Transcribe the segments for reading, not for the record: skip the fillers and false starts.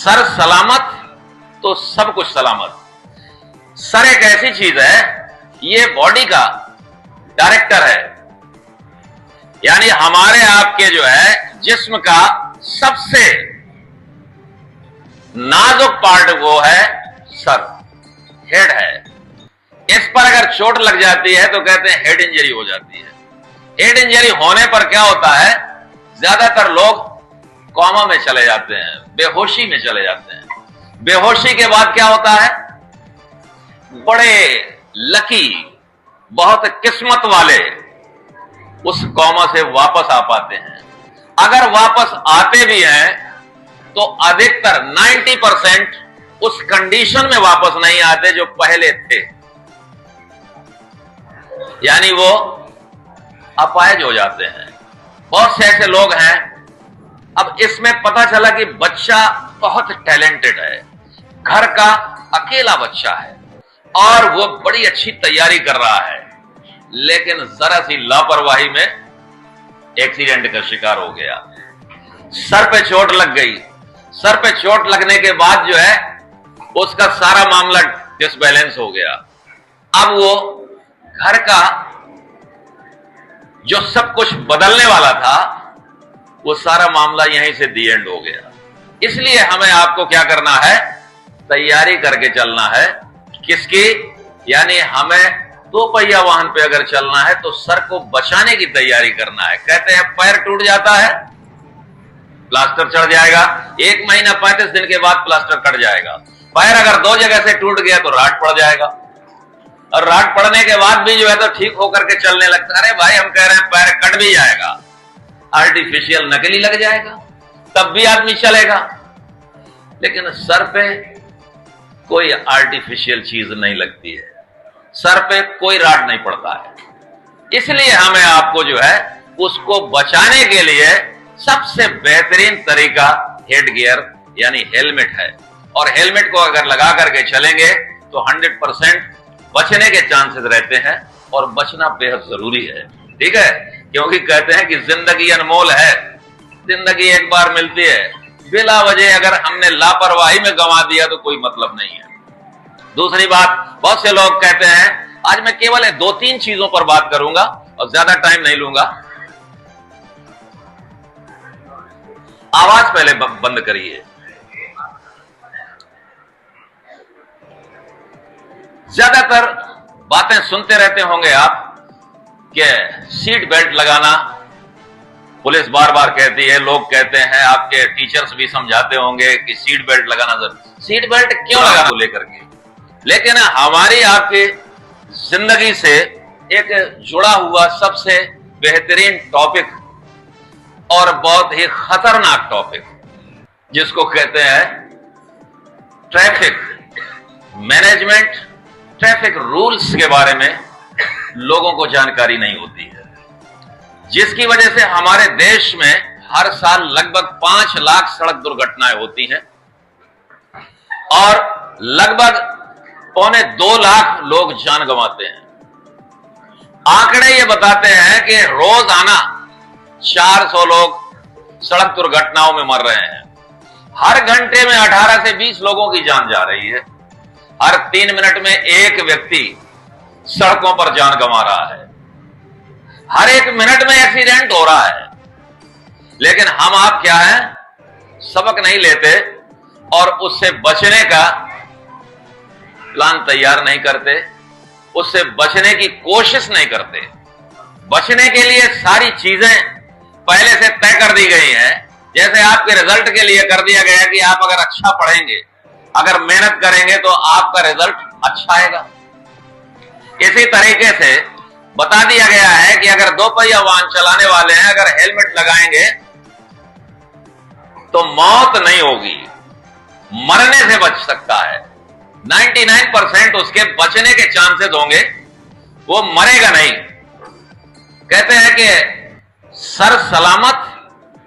Sir सलामत तो सब कुछ सलामत। सर एक ऐसी चीज है, ये बॉडी का डायरेक्टर है, यानी हमारे आपके जो है जिस्म का सबसे नाजुक पार्ट वो है सर, हेड है। इस पर अगर चोट लग जाती है तो कहते हैं हेड इंजरी हो जाती है। हेड इंजरी होने पर क्या होता है, ज्यादातर लोग कोमा में चले जाते हैं, बेहोशी में चले जाते हैं। बेहोशी के बाद क्या होता है, बड़े लकी, बहुत किस्मत वाले उस कोमा से वापस आ पाते हैं। अगर वापस आते भी हैं तो अधिकतर 90% उस कंडीशन में वापस नहीं आते जो पहले थे, यानी वो अपाहिज हो जाते हैं। बहुत से ऐसे लोग हैं। अब इसमें पता चला कि बच्चा बहुत टैलेंटेड है, घर का अकेला बच्चा है और वो बड़ी अच्छी तैयारी कर रहा है, लेकिन जरा सी लापरवाही में एक्सीडेंट का शिकार हो गया, सर पे चोट लग गई। सर पे चोट लगने के बाद जो है उसका सारा मामला डिसबैलेंस हो गया। अब वो घर का जो सब कुछ बदलने वाला था वो सारा मामला यहीं से दी एंड हो गया। इसलिए हमें आपको क्या करना है, तैयारी करके चलना है। किसकी, यानी हमें दो पहिया वाहन पे अगर चलना है तो सर को बचाने की तैयारी करना है। कहते हैं पैर टूट जाता है, प्लास्टर चढ़ जाएगा, 1 महीना 35 दिन के बाद प्लास्टर कट जाएगा। पैर अगर 2 जगह से टूट गया तो राट पड़ जाएगा, और राट पड़ने के बाद भी जो है तो ठीक होकर के चलने लगता है। अरे भाई हम कह रहे हैं पैर कट भी जाएगा, आर्टिफिशियल नकली लग जाएगा, तब भी आदमी चलेगा। लेकिन सर पे कोई आर्टिफिशियल चीज नहीं लगती है, सर पे कोई राट नहीं पड़ता है। इसलिए हमें आपको जो है उसको बचाने के लिए सबसे बेहतरीन तरीका हेड गियर यानी हेलमेट है। और हेलमेट को अगर लगा करके चलेंगे तो 100% बचने के चांसेस रहते हैं, और बचना बेहद जरूरी है। ठीक है, क्योंकि कहते हैं कि जिंदगी अनमोल है, जिंदगी एक बार मिलती है, बिला वजह अगर हमने लापरवाही में गंवा दिया तो कोई मतलब नहीं है। दूसरी बात, बहुत से लोग कहते हैं, आज मैं केवल 2-3 चीजों पर बात करूंगा और ज्यादा टाइम नहीं लूंगा। आवाज पहले बंद करिए। ज्यादातर बातें सुनते रहते होंगे आप कि सीट बेल्ट लगाना पुलिस बार बार कहती है, लोग कहते हैं, आपके टीचर्स भी समझाते होंगे कि सीट बेल्ट लगाना जरूरी। सीट बेल्ट क्यों लगाना को लेकर के, लेकिन हमारी आपकी जिंदगी से एक जुड़ा हुआ सबसे बेहतरीन टॉपिक और बहुत ही खतरनाक टॉपिक, जिसको कहते हैं ट्रैफिक मैनेजमेंट, ट्रैफिक रूल्स के बारे में लोगों को जानकारी नहीं होती है, जिसकी वजह से हमारे देश में हर साल लगभग 5 लाख सड़क दुर्घटनाएं होती हैं और लगभग 1.25 लाख लोग जान गंवाते हैं। आंकड़े ये बताते हैं कि रोजाना 400 लोग सड़क दुर्घटनाओं में मर रहे हैं। हर घंटे में 18 से 20 लोगों की जान जा रही है। हर 3 मिनट में एक व्यक्ति सड़कों पर जान गंवा रहा है। हर 1 मिनट में एक्सीडेंट हो रहा है। लेकिन हम आप क्या हैं, सबक नहीं लेते और उससे बचने का प्लान तैयार नहीं करते, उससे बचने की कोशिश नहीं करते। बचने के लिए सारी चीजें पहले से तय कर दी गई हैं। जैसे आपके रिजल्ट के लिए कर दिया गया कि आप अगर अच्छा पढ़ेंगे, अगर मेहनत करेंगे तो आपका रिजल्ट अच्छा आएगा। इसी तरीके से बता दिया गया है कि अगर 2 पहिया वाहन चलाने वाले हैं, अगर हेलमेट लगाएंगे तो मौत नहीं होगी, मरने से बच सकता है। 99% उसके बचने के चांसेस होंगे, वो मरेगा नहीं। कहते हैं कि सर सलामत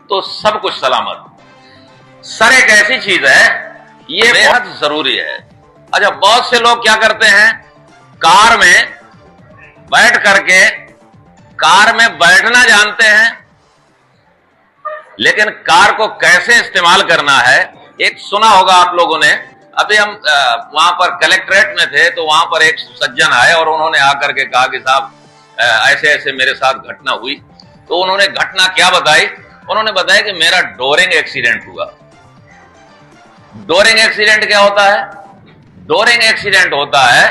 तो सब कुछ सलामत। सर एक ऐसी चीज है, ये बेहद जरूरी है। अच्छा, बहुत से लोग क्या करते हैं, कार में बैठ करके कार में बैठना जानते हैं, लेकिन कार को कैसे इस्तेमाल करना है एक सुना होगा आप लोगों ने, अभी हम वहां पर कलेक्ट्रेट में थे तो वहां पर एक सज्जन आए और उन्होंने आकर के कहा कि साहब ऐसे ऐसे मेरे साथ घटना हुई। तो उन्होंने घटना क्या बताई? उन्होंने बताया कि मेरा डोरिंग एक्सीडेंट हुआ। डोरिंग एक्सीडेंट क्या होता है? डोरिंग एक्सीडेंट होता है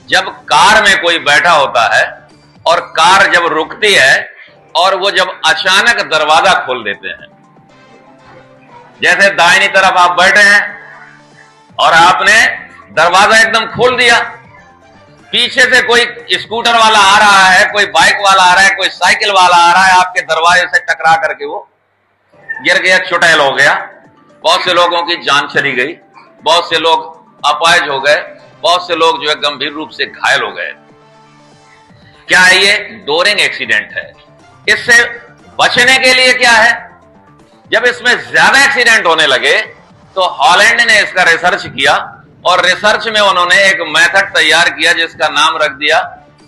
जब कार में कोई बैठा होता है और कार जब रुकती है और वो जब अचानक दरवाजा खोल देते हैं। जैसे दाहिनी तरफ आप बैठे हैं और आपने दरवाजा एकदम खोल दिया, पीछे से कोई स्कूटर वाला आ रहा है, कोई बाइक वाला आ रहा है, कोई साइकिल वाला आ रहा है, आपके दरवाजे से टकरा करके वो गिर गया, चुड़ैल हो गया। बहुत से लोगों की जान चली गई, बहुत से लोग अपाहिज हो गए, बहुत से लोग जो है गंभीर रूप से घायल हो गए। क्या है ये? डोरिंग एक्सीडेंट है। इससे बचने के लिए क्या है? जब इसमें ज्यादा एक्सीडेंट होने लगे तो हॉलैंड ने इसका रिसर्च किया और रिसर्च में उन्होंने एक मेथड तैयार किया जिसका नाम रख दिया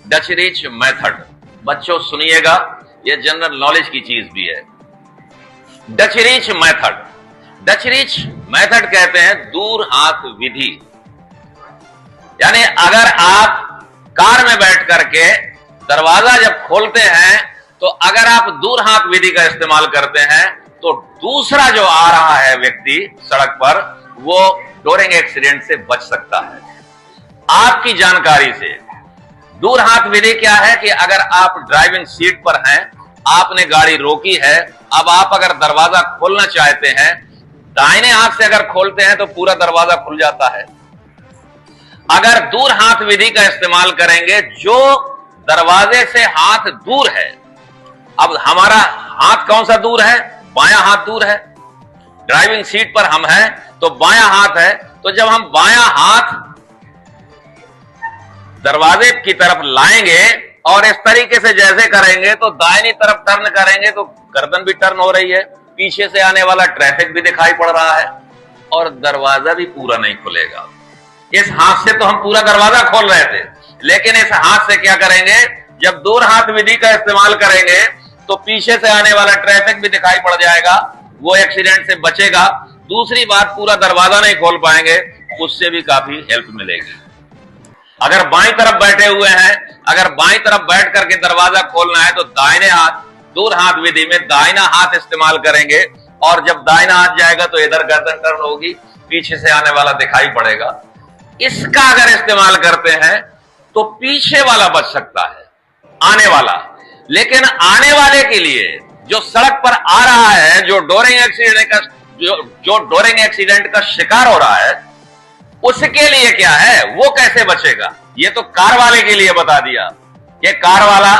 डच रीच मेथड। बच्चों सुनिएगा, ये जनरल नॉलेज की चीज भी है। Dutch reach method, Dutch reach method कहते हैं दूर हाथ विधि। यानी अगर आप कार में बैठ करके दरवाजा जब खोलते हैं तो अगर आप दूर हाथ विधि का इस्तेमाल करते हैं तो दूसरा जो आ रहा है व्यक्ति सड़क पर, वो डोरिंग एक्सीडेंट से बच सकता है। आपकी जानकारी से दूर हाथ विधि क्या है कि अगर आप ड्राइविंग सीट पर हैं, आपने गाड़ी रोकी है, अब आप अगर दरवाजा खोलना चाहते हैं, दाहिने हाथ से अगर खोलते हैं तो पूरा दरवाजा खुल जाता है। अगर दूर हाथ विधि का इस्तेमाल करेंगे, जो दरवाजे से हाथ दूर है, अब हमारा हाथ कौन सा दूर है? बायां हाथ दूर है। ड्राइविंग सीट पर हम हैं तो बायां हाथ है, तो जब हम बायां हाथ दरवाजे की तरफ लाएंगे और इस तरीके से जैसे करेंगे तो दाहिनी तरफ टर्न करेंगे तो गर्दन भी टर्न हो रही है, पीछे से आने वाला ट्रैफिक भी दिखाई पड़ रहा है और दरवाजा भी पूरा नहीं खुलेगा। इस हाथ से तो हम पूरा दरवाजा खोल रहे थे, लेकिन इस हाथ से क्या करेंगे? जब दूर हाथ विधि का इस्तेमाल करेंगे तो पीछे से आने वाला ट्रैफिक भी दिखाई पड़ जाएगा, वो एक्सीडेंट से बचेगा। दूसरी बात, पूरा दरवाजा नहीं खोल पाएंगे, उससे भी काफी हेल्प मिलेगी। अगर बाईं तरफ बैठे हुए हैं, अगर बाईं तरफ बैठ करके दरवाजा खोलना है तो दाहिने हाथ, दूर हाथ विधि में दाहिना हाथ इस्तेमाल करेंगे और जब दाहिना हाथ जाएगा तो इधर गर्दन टर्न होगी, पीछे से आने वाला दिखाई पड़ेगा। इसका अगर इस्तेमाल करते हैं तो पीछे वाला बच सकता है, आने वाला। लेकिन आने वाले के लिए जो सड़क पर आ रहा है, जो डोरिंग एक्सीडेंट का शिकार हो रहा है, उसके लिए क्या है? वो कैसे बचेगा? ये तो कार वाले के लिए बता दिया कि कार वाला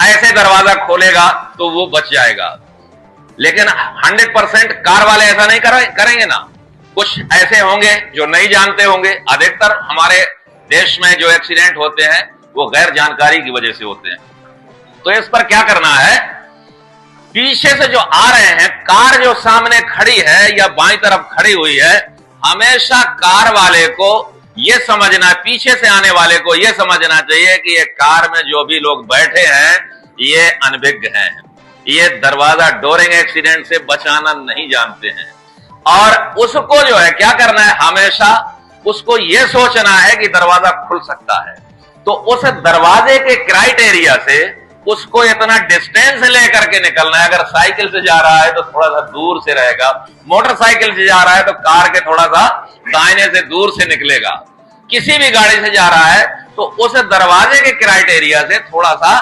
ऐसे दरवाजा खोलेगा तो वो बच जाएगा। लेकिन 100% कार वाले ऐसा नहीं करेंगे ना। कुछ ऐसे होंगे जो नहीं जानते होंगे। अधिकतर हमारे देश में जो एक्सीडेंट होते हैं वो गैर जानकारी की वजह से होते हैं। तो इस पर क्या करना है? पीछे से जो आ रहे हैं, कार जो सामने खड़ी है या बाईं तरफ खड़ी हुई है, हमेशा कार वाले को यह समझना, पीछे से आने वाले को यह समझना चाहिए कि ये कार में जो भी लोग बैठे हैं ये अनभिज्ञ हैं, ये दरवाजा डोरिंग एक्सीडेंट से बचाना नहीं जानते हैं। और उसको जो है क्या करना है? हमेशा उसको यह सोचना है कि दरवाजा खुल सकता है। तो उस दरवाजे के क्राइटेरिया से उसको इतना डिस्टेंस लेकर के निकलना है। अगर साइकिल से जा रहा है तो थोड़ा सा दूर से रहेगा, मोटरसाइकिल से जा रहा है तो कार के थोड़ा सा दाहिने से दूर से निकलेगा, किसी भी गाड़ी से जा रहा है तो उस दरवाजे के क्राइटेरिया से थोड़ा सा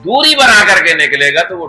दूरी बना करके निकलेगा तो वो